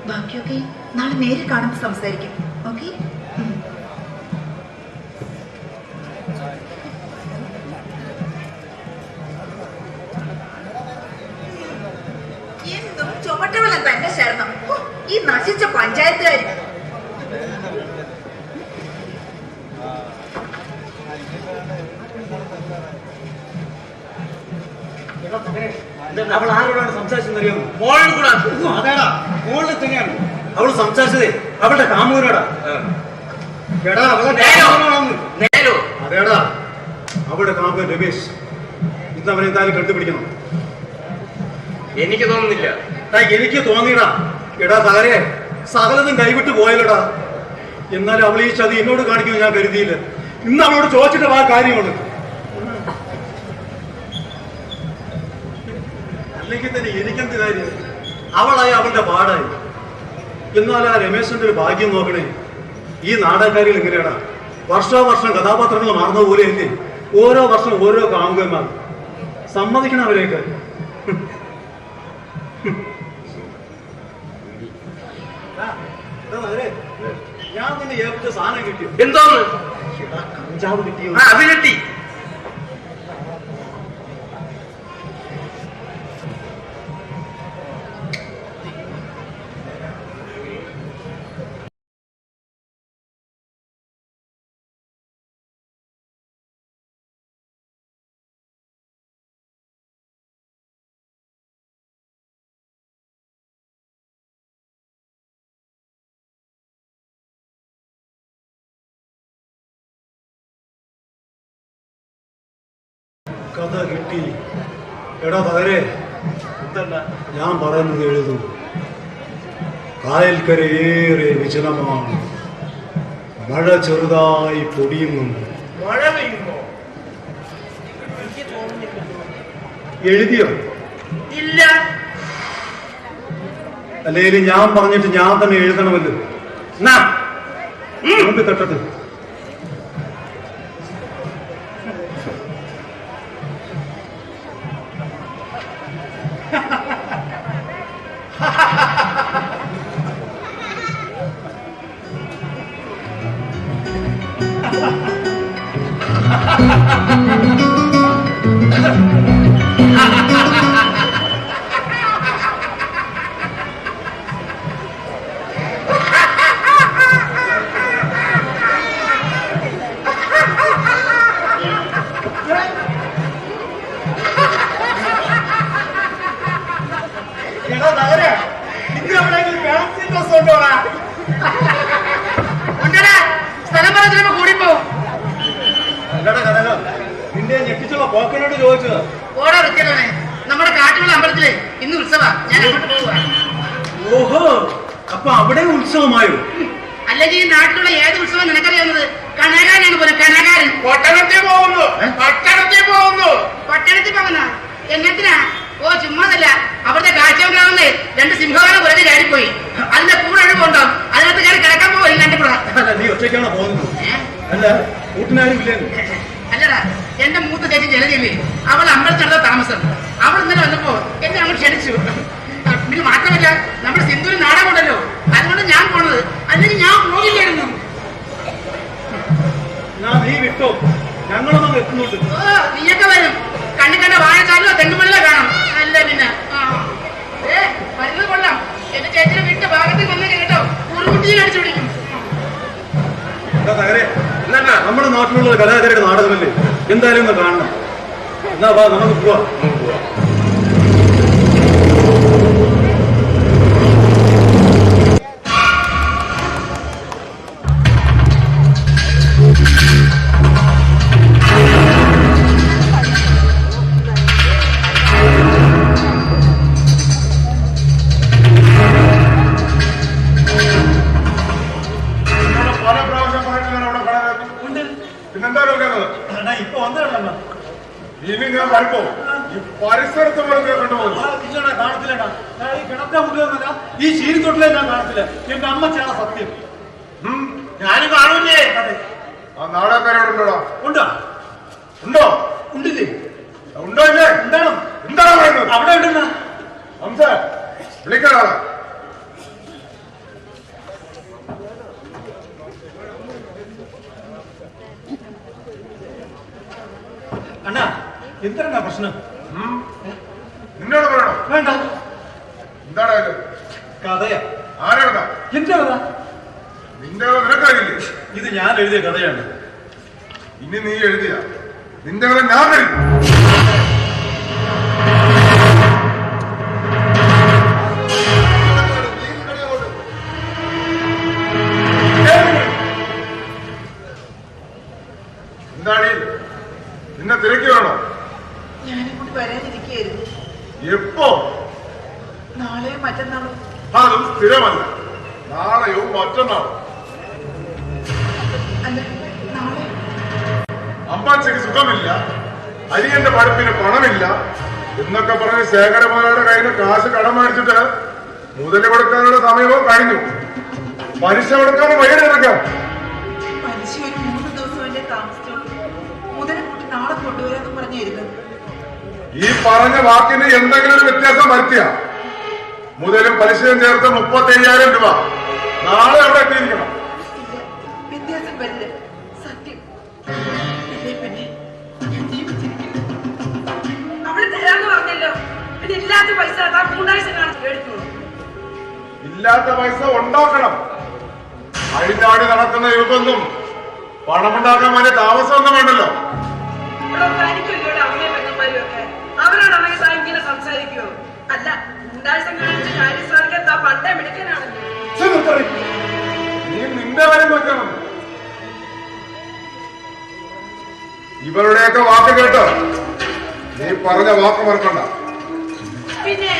ബാക്കിയൊക്കെ നാളെ നേരിൽ കാണുമ്പോൾ സംസാരിക്കും. ഓക്കെ? നശിച്ച പഞ്ചായത്തുകാർ. അവൾ ആരോടാണ് സംസാരിച്ചെന്നറിയാമോ? മോളിൽ കൂടെ അതേടാ, മോളിൽ തന്നെയാണ് അവൾ സംസാരിച്ചതേ. അവളുടെ കാമൂരോടാ. എടാ, അവളെ കാമുകനാണെന്ന്. നേരോ അതേടാ, അവളുടെ കാമുകൻ രമേശ്. ഇന്ന് അവനെ എന്തായാലും കണ്ടുപിടിക്കണം. എനിക്ക് തോന്നുന്നില്ല. എനിക്ക് തോന്നിയടാ. എടാ തകരെ, സകലതും കൈവിട്ട് പോയല്ലടാ. എന്നാലും അവൾ ഈ ചതി എന്നോട് കാണിക്കുന്നത് ഞാൻ കരുതിയില്ല. ഇന്ന് അവളോട് ചോദിച്ചിട്ട് ആ കാര്യമാണ്. അല്ലെങ്കിൽ തന്നെ എനിക്കെന്ത് കാര്യം? അവളായി അവളുടെ പാടായി. എന്നാൽ ആ രമേശന്റെ ഒരു ഭാഗ്യം നോക്കണേ. ഈ നാടകക്കാരിൽ എങ്ങനെയാടാ വർഷാവർഷം കഥാപാത്രങ്ങൾ മാറുന്ന പോലെയല്ലേ ഓരോ വർഷം ഓരോ കാമുകന്മാർ. സമ്മതിക്കണം അവരെയൊക്കെ. ഞാൻ നിന്നെ ഏൽപ്പിച്ച സാധനം കിട്ടിയോ? എന്തോന്ന്? കഞ്ചാവ് കിട്ടിയോ? അത് കിട്ടി. കഥ കിട്ടി. എടാ തകരെ, ഞാൻ പറയുന്നത് എഴുതൂ. കായൽക്കരയേറെ വിജനമാണ്. മഴ ചെറുതായി പൊടിയുന്നുണ്ട്. മഴ പെയ്യുമ്പോ എഴുതിയോ? ഇല്ല. അല്ലെങ്കിൽ ഞാൻ പറഞ്ഞിട്ട് ഞാൻ തന്നെ എഴുതണമല്ലോ. മുമ്പ് തട്ടത്ത്. നിന്റെ ഞെട്ടിച്ചുള്ള പോക്കനോട് ചോദിച്ചത്. ഓടാ വൃത്തിയാണ്. നമ്മുടെ കാട്ടിലുള്ള അമ്പലത്തിലെ ഇന്ന് ഉത്സവാ. ഞാൻ അങ്ങോട്ട് പോവാ. ഓഹോ, അപ്പൊ അവിടെ ഉത്സവമായോ? അല്ലെങ്കിൽ ഈ നാട്ടിലുള്ള ഏത് ഉത്സവം നിനക്കറിയാവുന്നത്? കനകാരനാണ് പോലെ കനകാരൻ. പട്ടണത്തിൽ പോകുന്നു. പട്ടണത്തിൽ പോകുന്നു. പട്ടണത്തിൽ പോകുന്ന എന്നത്തിനാ? ഓ ചുമ്മാതല്ല, അവിടുത്തെ കാഴ്ചവെങ്കിലാവുന്നേ 2 സിംഹവാല പുറകെ ചാടിപ്പോയി. അതിന്റെ കൂടെ ഒഴുകുണ്ടോ? അതിനകത്ത് കയറി കിടക്കാൻ പോകില്ല. എന്റെ കൂടെ അല്ല, നീ ഒറ്റയ്ക്കാണോ പോകുന്നത്? അല്ല, കൂട്ടിനാരും ഇല്ലേന്ന്? അല്ലടാ, എന്റെ മൂത്ത ചേച്ചി ജലജയില്ലേ, അവൾ അമ്പലത്തിനടുത്ത താമസം. അവൾ ഇന്നലെ വന്നപ്പോ എന്നെ അങ്ങോട്ട് ക്ഷണിച്ചു. പിന്നെ മാത്രമല്ല, നമ്മുടെ സിന്ധുവിന് നാടകമുണ്ടല്ലോ, അതുകൊണ്ട് ഞാൻ പോണത്. അല്ലെങ്കിൽ ഞാൻ പോകില്ലായിരുന്നു. നീ വിട്ടോ, ഞങ്ങളൊന്നും എത്തുന്നുണ്ട്. ഓ, നീയൊക്കെ വരും. കണ്ണി കണ്ട വാഴക്കാലോ തെങ്ങുമല്ലോ കാണാം. അല്ല പിന്നെ വരുന്നത് കൊള്ളാം. എന്റെ ചേച്ചിനെ വിട്ട ഭാഗത്തിൽ വന്നേ കേട്ടോ, കുറുകുട്ടിയിൽ അടിച്ചു പിടിക്കും. നമ്മുടെ നാട്ടിലുള്ള കലാകാരുടെ നാടകമല്ലേ, എന്തായാലും ഒന്ന് കാണണം. എന്നാ വാ, നമുക്ക് പോവാം. ഇപ്പൊ വന്നതല്ല, ഇനി ഞാൻ വരുമ്പോ ഈ പരിസരത്ത് കാണത്തില്ല. ഈ കിണത്തെ മുറിയൊന്നല്ല, ഈ ശീലിത്തൊട്ടിലെ ഞാൻ കാണത്തില്ല. എന്റെ അമ്മച്ചാണ് സത്യം. ഞാനും കാണൂലേ? ആ നാടകക്കാരോടുണ്ടോടാ? ഉണ്ടോ? ഉണ്ടോ? ഉണ്ടില്ലേ? ഉണ്ടോ ഇല്ലേ? എന്താണ് എന്താണ് പറയുന്നത്? അവിടെ ഉണ്ടെന്നാ ഹംസ, വിളിക്കടാ. അണ്ണാ, എന്താണ് പ്രശ്നം? നിന്നോട് പറയണോ? വേണ്ട, എന്താണ് കഥയാ. ആരാണ്? തരില്ലേ? ഇത് ഞാൻ എഴുതിയ കഥയാണ്. ഇനി നീ എഴുതിയ നിന്റെ കഥ ഞാൻ തരും. എന്താണ് നിന്നെ തിരക്കി വേണോ? ഞാനിങ്ങോട്ട് വരാനിരിക്കുകയായിരുന്നു. എപ്പോ? നാളെയോ മറ്റന്നാളോ. അതും സ്ഥിരമല്ല, നാളെയോ മറ്റന്നാളോ. അല്ല, നാളെ അമ്പാച്ചയ്ക്ക് സുഖമില്ല, അരിയന്റെ പഠിപ്പിന് പണമില്ല എന്നൊക്കെ പറഞ്ഞ് ശേഖരമാരുടെ കയ്യിൽ നിന്ന് കാശ് കടം മേടിച്ചിട്ട് മുതല് കൊടുക്കാനുള്ള സമയവും കഴിഞ്ഞു. പലിശ കൊടുക്കാൻ വഴിയെടുക്കാം. പലിശ ഒരു 3 ദിവസം എന്റെ താമസിച്ചോളൂ. മുതൽ കൂട്ടി നാളെ കൊണ്ടുവരാന്ന് പറഞ്ഞിരുന്നു. ഈ പറഞ്ഞ വാക്കിന് എന്തെങ്കിലും ഒരു വ്യത്യാസം വരുത്തിയ മുതലും പലിശയും ചേർത്ത് 35,000 രൂപ നാളെ അവിടെ എത്തിയിരിക്കണം. ഇല്ല, വ്യത്യാസം വരില്ല, സത്യം. ഇല്ലേ പിന്നെ ഞാൻ ജീവിച്ചിരിക്കുന്നു. അവള് തരാന്ന് പറഞ്ഞല്ലോ. പിന്നെ ഇല്ലാത്ത പൈസ താ മൂന്നാഴ്ച കാണിച്ച് മേടിക്കുള്ളൂ. ഇല്ലാത്ത പൈസ ഉണ്ടാക്കണം. അഴിഞ്ഞാടി നടക്കുന്ന യുഗമൊന്നും പണമുണ്ടാക്കാൻ വലിയ താമസമൊന്നും വേണ്ടല്ലോ. ഇവിടെ തനിക്കല്ലോ അമ്മയും പെങ്ങന്മാരും ഒക്കെ. അവരോടാണെങ്കിൽ താ ഇങ്ങനെ സംസാരിക്കുവോ? അല്ല, മൂന്നാഴ്ച കാണിച്ച് കാര്യം സാധിക്കാൻ താ പണ്ടേ മിടുക്കനാണല്ലോ. നീ നിന്റെ കാര്യം നോക്കണം. ഇവരുടെയൊക്കെ വാക്ക് കേട്ടോ നീ പറഞ്ഞ വാക്ക് മറക്കണ്ട. പിന്നെ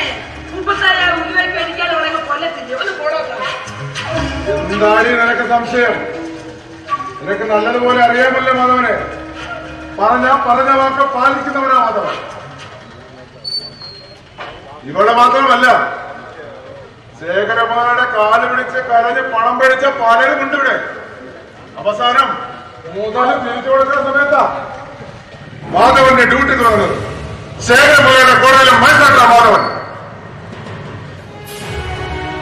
35,000 രൂപയ്ക്ക് മേടിക്കാൻ തുടങ്ങി കൊല്ലത്തില്ലേ? ഒന്ന് പോടോക്കാം. എന്താണ് നിനക്ക് സംശയം? നിനക്ക് നല്ലതുപോലെ അറിയാമല്ലോ മാധവനെ. പറഞ്ഞ വാക്ക് പാലിക്കുന്നവനാ മാധവൻ. ഇവിടെ മാത്രമല്ല, ശേഖരമാരുടെ കാല് പിടിച്ച് കരഞ്ഞ് പണം പഴിച്ച പലരും ഉണ്ട് ഇവിടെ. അവസാനം മുതല് തിരിച്ചു കൊടുക്കുന്ന സമയത്താ മാധവന്റെ ഡ്യൂട്ടി തുടങ്ങുന്നത്. ശേഖരമാരുടെ കൂടുതലും മനസ്സിലാക്കുന്ന മാധവൻ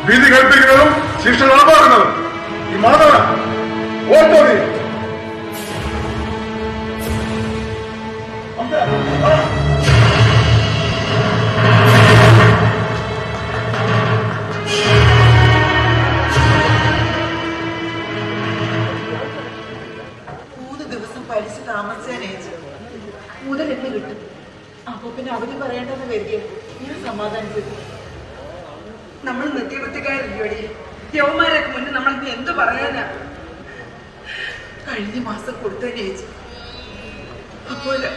വിധി കൽപ്പിക്കുന്നതും ശിക്ഷ നടപ്പാക്കുന്നതും ഈ മാധവൻ. ഓർത്തോ നീ? 3 ദിവസം പലിശ താമസിച്ചാനേച്ചു. മുതൽ എന്ന് കിട്ടും. അപ്പൊ പിന്നെ അവധി പറയേണ്ടെന്ന് കരുതിയോ? ഞാൻ സമാധാനിച്ചു. നമ്മൾ നിത്യവൃത്തിക്കാരില്ലോടി. യവന്മാരൊക്കെ മുന്നേ നമ്മൾ എന്ത് പറയാനാ? കഴിഞ്ഞ മാസം കൊടുത്തനേച്ചു. അപ്പോലെ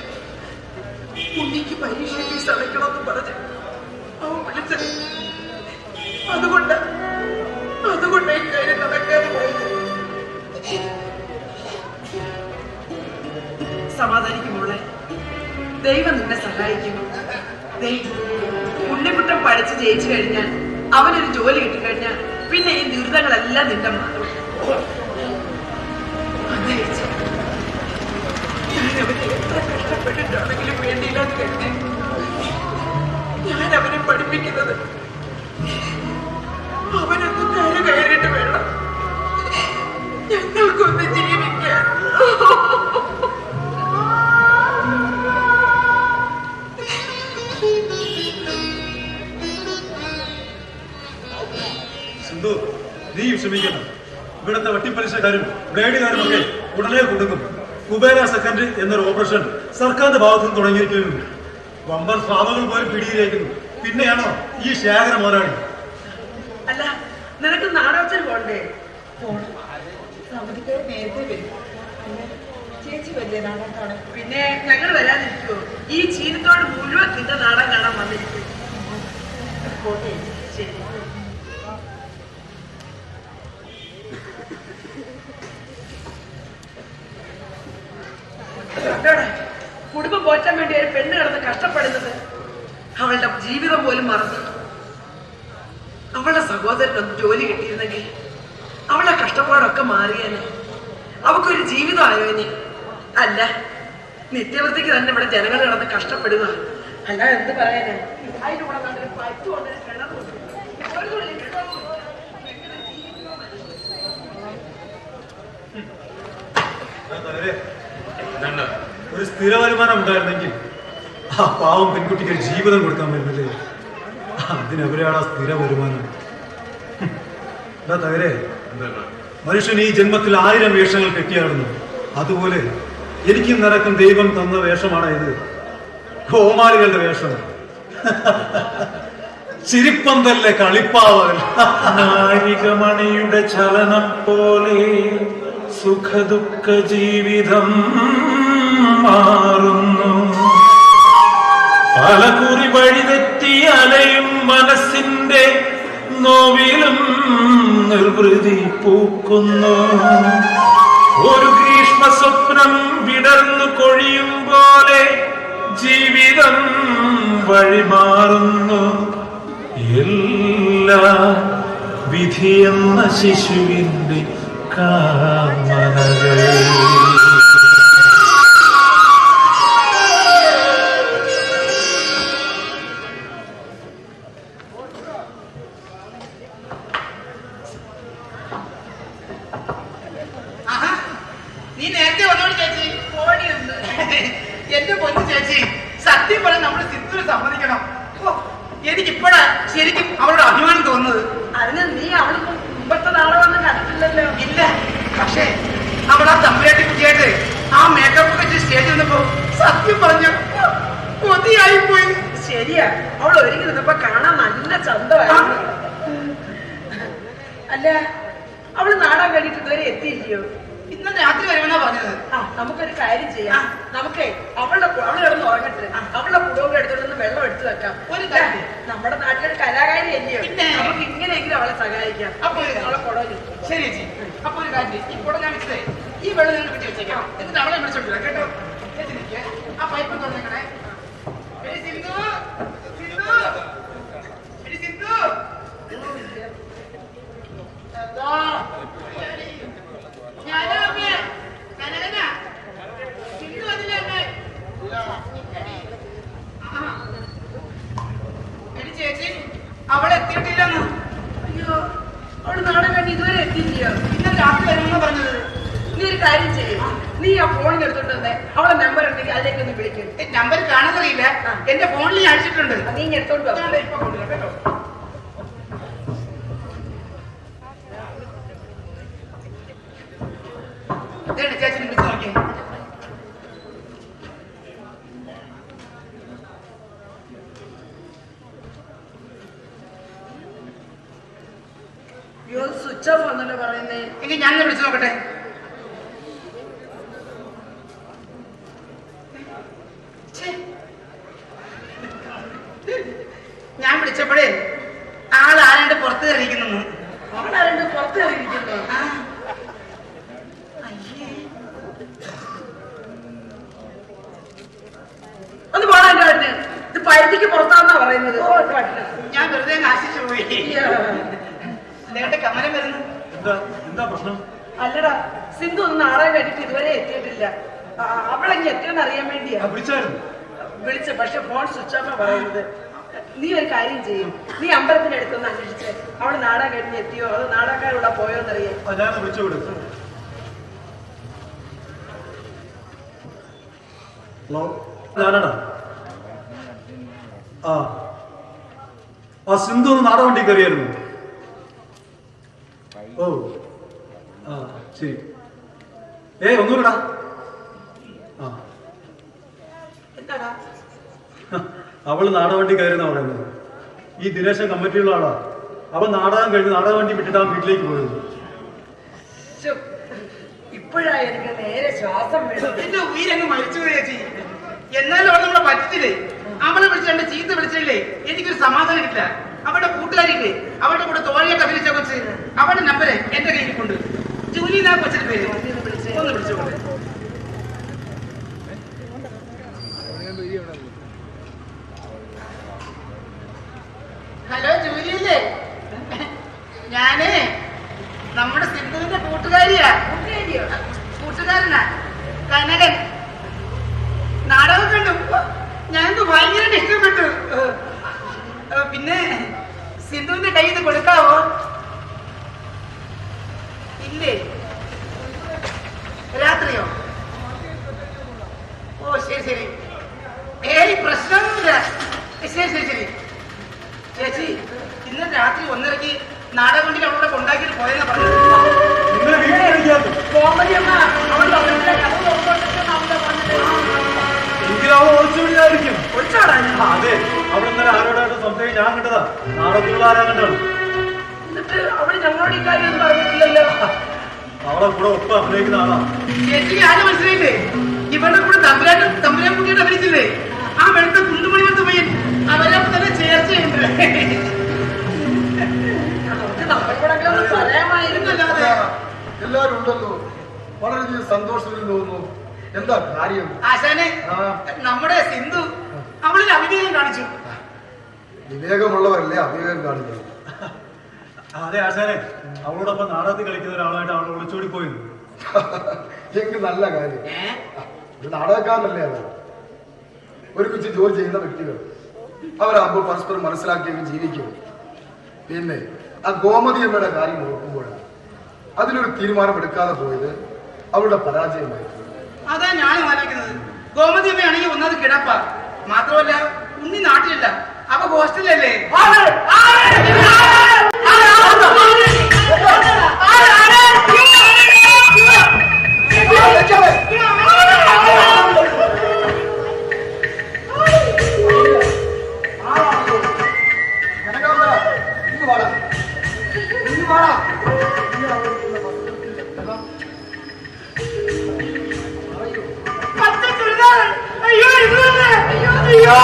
ഉണ്ണിക്ക് പരീക്ഷ ഫീസ് അടയ്ക്കണമെന്ന് പറഞ്ഞ് അവൻ വിളിച്ചത്. അതുകൊണ്ട് ഈ കാര്യം നടക്കാതെ പോയത്. സമാധാനിക്കുമ്പോളെ ദൈവം നിന്നെ സഹായിക്കുന്നു. ഉണ്ണിക്കുട്ടൻ പഠിച്ച് ജയിച്ചു കഴിഞ്ഞാൽ അവനൊരു ജോലി കിട്ടിക്കഴിഞ്ഞാൽ പിന്നെ ഈ ദുരിതങ്ങളെല്ലാം നിന്റെ മാറും. ഞാൻ അവനെ എത്ര കഷ്ടപ്പെട്ടിട്ടാണെങ്കിലും വേണ്ടിയില്ലാന്ന് കരുതി ഞാൻ അവനെ പഠിപ്പിക്കുന്നത്. അവനൊന്ന് കര കയറിയിട്ട് വേണം ഞങ്ങൾക്കൊന്ന് ജീവിക്കാൻ. സിന്ധു, നീ വിഷമിക്കണം. ഇവിടുത്തെ വട്ടിപ്പലിശക്കാരും ബ്ലേഡുകാരും ഒക്കെ ഉടനെ കൊടുക്കും. കുബേര സെക്കൻഡ് എന്നൊരു ഓപ്പറേഷൻ സർക്കാരിന്റെ ഭാഗത്തു നിന്ന് തുടങ്ങിയിരിക്കുന്നു. വമ്പൻ സ്രാവങ്ങൾ പോലും പിടിയിലേക്കുന്നു. പിന്നെയാണോ ഈ ശേഖര മോരാളി? അല്ല, നിനക്ക് നാടോച്ചൽ പോണ്ടേ? സമിതിക്കാർ നേരത്തെ വരും. ചേച്ചി വലിയ നാടകം കാണാൻ. പിന്നെ ഞങ്ങൾ വരാതിരിക്കുവോ? ഈ ചീനത്തോട് മുഴുവൻ നിന്റെ നാടകം കാണാൻ വന്നിരിക്കും. പോട്ടെ. ശരി. കുടുംബം പോറ്റാൻ വേണ്ടി ഒരു പെണ്ണ് കിടന്ന് കഷ്ടപ്പെടുന്നത്. അവളുടെ ജീവിതം പോലും മറന്നു. അവളുടെ സഹോദരനൊന്ന് ജോലി കിട്ടിയിരുന്നെങ്കിൽ അവളുടെ കഷ്ടപ്പാടൊക്കെ മാറിയേനെ. അവക്കൊരു ജീവിതം ആയോനെ. അല്ല, നിത്യവൃത്തിക്ക് തന്നെ ഇവിടെ ജനങ്ങൾ കിടന്ന് കഷ്ടപ്പെടുക. അല്ല, എന്ത് പറയാനാ? അതിന്റെ കൂടെ നല്ലൊരു പൈപ്പ് കൊണ്ട് കിണറുണ്ട്. ഒരു തുള്ളി വെള്ളവും ഒരു സ്ഥിര വരുമാനം ഉണ്ടായിരുന്നെങ്കിൽ ആ പാവം പെൺകുട്ടിക്ക് ഒരു ജീവിതം കൊടുക്കാൻ പറ്റുന്നില്ലേ? അതിനെവരെയാണ് ആ സ്ഥിര വരുമാനം. എന്താ തകരെ, മനുഷ്യൻ ഈ ജന്മത്തിൽ 1000 വേഷങ്ങൾ കെട്ടിയാടുന്നു. അതുപോലെ എനിക്കും നിനക്കും ദൈവം തന്ന വേഷമാണ് ഇത്. കോമാളികളുടെ വേഷം. ചിരിപ്പന്തല്ലേ കളിപ്പാവൽ. നാരികമണിയുടെ ചലനം പോലെ സുഖദുഃഖ ജീവിതം മാറുന്നു. പലകുറി വഴിതെറ്റി അലയും മനസ്സിന്റെ നോവിലും നിർവൃതി പൂക്കുന്നു. ഒരു ഗ്രീഷ്മ സ്വപ്നം വിടർന്നു കൊഴിയും പോലെ ജീവിതം വഴിമാറുന്നു. എല്ലാം വിധിയെന്ന ശിശുവിന്റെ കാമനകൾ. നീ നേരത്തെ വന്നോട് ചേച്ചി. ഓടിയുണ്ട്. എന്റെ പൊന്നു ചേച്ചി, സത്യം പറഞ്ഞ നമ്മുടെ സിദ്ധുവിനെ സമ്മതിക്കണം. എനിക്കിപ്പോഴാ ശരിക്കും അവളോട് അഭിമാനം തോന്നുന്നത്. അതിന് നീ അവള് മുമ്പത്തെ നാളെ കണ്ടിട്ടില്ലല്ലോ. ഇല്ല, പക്ഷേ അവൾ ആ തമ്പുരാട്ടി കുട്ടിയായിട്ട് ആ മേക്കപ്പ് വെച്ച് സ്റ്റേജിൽ നിന്നപ്പോ സത്യം പറഞ്ഞു കൊതിയായി പോയി. ശരിയാ, അവൾ ഒരുങ്ങി നിന്നപ്പോ കാണാൻ നല്ല ചന്തമായിരുന്നു. അല്ല, അവള് നാടാൻ വേണ്ടിട്ട് ഇതുവരെ എത്തിയില്ലയോ? ഇന്ന് രാത്രി വരുമെന്നാ പറഞ്ഞത്. നമുക്കൊരു കാര്യം ചെയ്യാം. നമുക്കേ അവള് കിടന്ന് ഉറങ്ങട്ടെ. അവളുടെ കുടുംബം എടുത്തോണ്ട് വെള്ളം എടുത്തു വെക്കാം. ഒരു കാര്യം, നമ്മുടെ നാട്ടിലൊരു കലാകാരി അല്ലയോ, പിന്നെ നമുക്ക് ഇങ്ങനെയെങ്കിലും അവളെ സഹായിക്കാം. അപ്പൊ അവളെ കുടം ശരി ചേച്ചി. അപ്പൊ ഒരു കാര്യം, ഈ കുടം ഞാൻ വെച്ചതേ ഈ വെള്ളം നിങ്ങൾ വിട്ട് വെച്ചേക്കാം. എന്നിട്ട് അവളെ വിളിച്ചോണ്ടില്ല കേട്ടോ. ആ പൈപ്പ് തുറന്നേക്കണേ. സിന്ധു, സിന്ധു, സിന്ധു. ചേച്ചി അവളെ എത്തിയിട്ടില്ലെന്ന്. അയ്യോ, അവള് നാടൻ കണ്ടി ഇതുവരെ എത്തിയില്ലയോ? ഇന്നലെ രാത്രി വരുമെന്ന് പറഞ്ഞത്. നീ ഒരു കാര്യം ചെയ്യും, നീ ആ ഫോണിൽ എടുത്തോണ്ട് വന്നേ. അവളെ നമ്പർ ഉണ്ടെങ്കിൽ അതിലേക്ക് ഒന്ന് വിളിക്കും. നമ്പർ കാണാറിയില്ല, എന്റെ ഫോണിൽ ഞാൻ അടിച്ചിട്ടുണ്ട്. നീ എടുത്തോണ്ട് വാ. ഇപ്പൊ കൊണ്ടുവരാം കേട്ടോ. ചേച്ചി വിളിച്ചു നോക്കിയേ. സ്വിച്ച് ഓഫ് ആണല്ലോ പറയുന്നേ. എങ്കിൽ ഞാൻ വിളിച്ചു നോക്കട്ടെ. ഞാൻ വിളിച്ചപ്പോഴേ ആളാരണ്ട് പുറത്ത് കയറിയിരിക്കുന്നു. ആളാരണ്ട് പുറത്ത് കയറിയിരിക്കുന്നു. ഒന്ന് പോടാൻ കാട്ടിന്. ഇത് പരിധിക്ക് പുറത്താന്നാ പറയുന്നത്. ഞാൻ വെറുതെ ആശിച്ചു പോയി. നേരത്തെ കമലം വരുന്നു. എന്താ പ്രശ്നം? അല്ലടാ, സിന്ധു ഒന്ന് നാടകം കണ്ടിട്ട് ഇതുവരെ എത്തിയിട്ടില്ല. അവളെങ്ങി എത്തിയെന്ന് അറിയാൻ വേണ്ടിയാ വിളിച്ച. പക്ഷെ ഫോൺ സ്വിച്ച് ഓഫ് പറയുന്നത്. നീ ഒരു കാര്യം ചെയ്യും, നീ അമ്പലത്തിന്റെ അടുത്തൊന്ന് അന്വേഷിച്ച് അവള് നാടകം കഴിഞ്ഞ് എത്തിയോ അതോ നാടകക്കാരുടെ പോയോന്നറിയാം. ഞാൻ വിളിച്ചുവിടും. ഹലോ, ഞാനാടാ. ആ സിന്ധു ഒന്ന് നാടകം വണ്ടി കയറിയായിരുന്നു. ഓ ആ ശരി. ഒന്നുമില്ലടാ. എന്താടാ? അവള് നാടകവണ്ടി കയറുന്ന പറയുന്നത്. ഈ ദിനേശൻ കമ്മിറ്റിയുള്ള ആളാ. അവൻ നാടകം കഴിഞ്ഞ് നാടക വണ്ടി വിട്ടിട്ട് അവൻ വീട്ടിലേക്ക് പോയത്. ഇപ്പോഴാ എനിക്ക് നേരെ ശ്വാസം വേണം. എന്റെ ഉയരങ്ങ് മരിച്ചു ചേച്ചി. എന്നാലും അവൾ നമ്മളെ പറ്റിച്ചില്ലേ? അവളെ വിളിച്ചെന്റെ ചീത്ത വിളിച്ചില്ലേ എനിക്കൊരു സമാധാനം കിട്ടില്ല. അവളുടെ കൂട്ടുകാരില്ലേ, അവളുടെ കൂടെ തോഴിയായിട്ട് അഭിനയിച്ച കൊച്ച്, അവളുടെ നമ്പര് എന്റെ കയ്യിൽ കൊണ്ട്. ജൂലി എന്നാ കൊച്ചിന്റെ പേര്. ഒന്ന് വിളിച്ചോട്ടെ. ഹലോ, ജൂലിയല്ലേ? ഞാനേ നമ്മുടെ സിന്ധുവിന്റെ കൂട്ടുകാരിയാ. കൂട്ടുകാരനാ, കനകൻ. നാടകം കണ്ടു, ഞങ്ങൾക്ക് ഭയങ്കര ഇഷ്ടപ്പെട്ടു. പിന്നെ സിന്ധുവിന്റെ കയ്യിൽ നിന്ന് കൊടുക്കാവോ? ഇല്ലേ, രാത്രിയോ? ഓ ശരി ശരി. പ്രശ്നമൊന്നുമില്ല. ശരി ശരി ശരി. ചേച്ചി ഇന്ന് രാത്രി 1:30 നാടകം കൊണ്ടിൽ അവളോട് കൊണ്ടാക്കിയിട്ട് പോയെന്നാ പറഞ്ഞത്. അവളെ കൂടെ ഒപ്പം അഭിനയിക്കുന്ന ആളാ. ചേച്ചിക്ക് ആരും മനസ്സിലായില്ലേ? ഇവരുടെ കൂടെ തമ്പുരാൻ കുട്ടിയുടെ അഭിനയിച്ചില്ലേ? ആ വെളുത്ത കുണ്ടുമണി പോലത്തെ പയ്യൻ, അവരപ്പോ തന്നെ ചേർച്ചയുണ്ട്. പറയാമായിരുന്നല്ലാതെ. എല്ലാരും ഉണ്ടല്ലോ, വളരെയധികം സന്തോഷത്തിൽ തോന്നുന്നു. എന്താ കാര്യം? ആശാനെ, നമ്മുടെ സിന്ധു അവളിൽ അഭിനയം കാണിച്ചു. വിവേകമുള്ളവരല്ലേ അഭിവേകം കാണിക്കുന്നത്. അതെ ആശാനെ, അവളോടൊപ്പം നാടകത്തിൽ കളിക്കുന്ന ഒരാളായിട്ട് അവൾ ഒളിച്ചോടി പോയി. എങ്കിൽ നല്ല കാര്യം. ഒരു നാടകക്കാരനല്ലേ അവർ, ഒരുമിച്ച് ജോലി ചെയ്യുന്ന വ്യക്തികൾ. അവരാകുമ്പോൾ പരസ്പരം മനസ്സിലാക്കിയെങ്കിൽ ജീവിക്കും. പിന്നെ ആ ഗോമതി അമ്മയുടെ കാര്യം നോക്കുമ്പോഴാണ് അതിലൊരു തീരുമാനം എടുക്കാതെ പോയത് അവളുടെ പരാജയമായിരുന്നു. അതാ ഞാനും ആലോചിക്കുന്നത്. ഗോമതി അമ്മയാണെങ്കിൽ ഒന്നത് കിടപ്പ, മാത്രമല്ല ഉണ്ണി നാട്ടിലില്ല, അവ ഹോസ്റ്റലല്ലേ. അയ്യോ